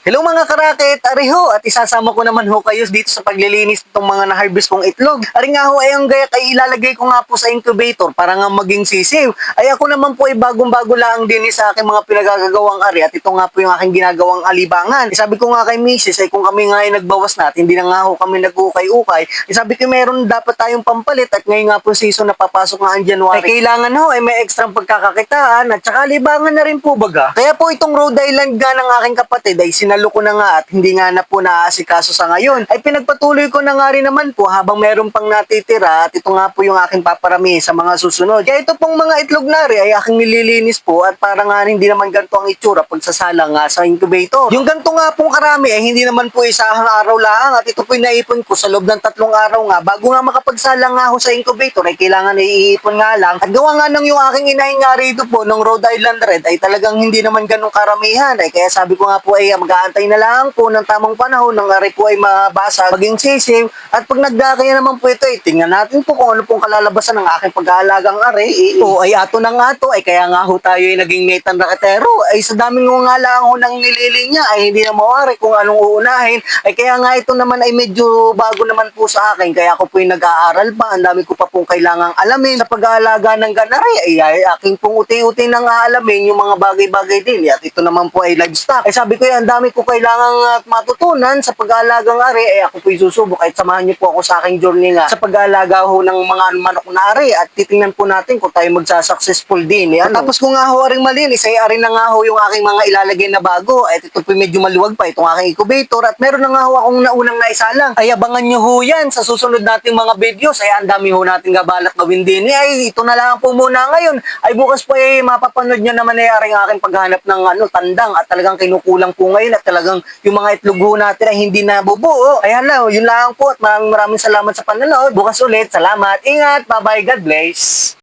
Hello mga karakit, ari ho, at isasama ko naman ho kayo dito sa paglilinis ng mga na-harvest kong itlog. Ari nga ho ay ang gayak ay ilalagay ko nga po sa incubator para nga maging sisiw. Ay ako naman po ay bagong-bago lang din sa aking mga pinagagawang ari at ito nga po yung aking ginagawang alibangan. Sabi ko nga kay Mrs. ay kung kami nga ay nagbawas na at hindi na nga ho kami nag-ukay-ukay, sabi ko meron dapat tayong pampalit at ngayon nga po season na papasok nga ang January. Ay kailangan ho ay may extra pagkakakitaan at saka libangan na rin po baga. Kaya po itong Rhode Island nga ng aking kapatid ay sinalo ko na nga at hindi nga na po naaasikaso sa ngayon. Ay pinagpatuloy ko na nga rin naman po habang meron pang natitira at ito nga po yung aking paparami sa mga susunod. Kaya ito pong mga itlog na rin ay aking nililinis po at para nga hindi naman ganito ang itsura pagsasala nga sa incubator. Yung ganito nga pong karami ay hindi naman po isahang araw lang at ito po naipon ko sa loob ng 3 araw nga bago nga makapagsala nga ako sa incubator ay kailangan na iipon nga lang. At gawa nga ng yung aking inahin nga rito po ng Rhode Island Red ay talagang hindi naman ganong karamihan. Ay kaya sabi ko nga po ay mag-aantay na lang po ng tamang panahon ng ari po ay mabasag, maging sisiw. At pag nagdakaya naman po ito, tingnan natin po kung ano pong kalalabasan ng aking pag-aalagang ari. O ay ato na nga to, ay kaya nga ho tayo ay naging metan raketero. Ay sa daming nga lang ho ng nililinya, ay hindi na mawari kung anong uunahin. Ay kaya nga ito naman ay medyo bago naman po sa akin, kaya ako po ay nag-aaral pa. Ang dami ko pa pong kailangang alamin sa pag-aalaga ng ganari. Ay aking pong uti-uti nang aalamin yung mga bagay-bagay din. At ito naman po ay livestock. Ay sabi ko ang dami ko kailangang matutunan sa pag-aalagang ari, ay ako po'y susubok kahit samahan niyo po ako sa aking journey nga sa pag-aalaga ho ng mga manok na ari at titingnan po natin kung tayo magsa-successful din. Tapos kung nga ho aring malinis, ay ari na nga ho yung aking mga ilalagay na bago at ito po medyo maluwag pa itong aking incubator at meron na nga ho akong naunang naisalang. Ay abangan nyo ho yan sa susunod nating mga videos. Ay ang dami ho nating gabalak gawin din. Ay ito na lang po muna ngayon. Ay bukas po ay mapapanood nyo naman ay aring aking paghanap ng tandang at talagang kinukulang po ngayon at talagang yung mga itlog ho natin ay hindi na bubuo. Ay hala, yun lang po at maraming salamat sa panonood. Bukas ulit, salamat, ingat, bye bye, God bless.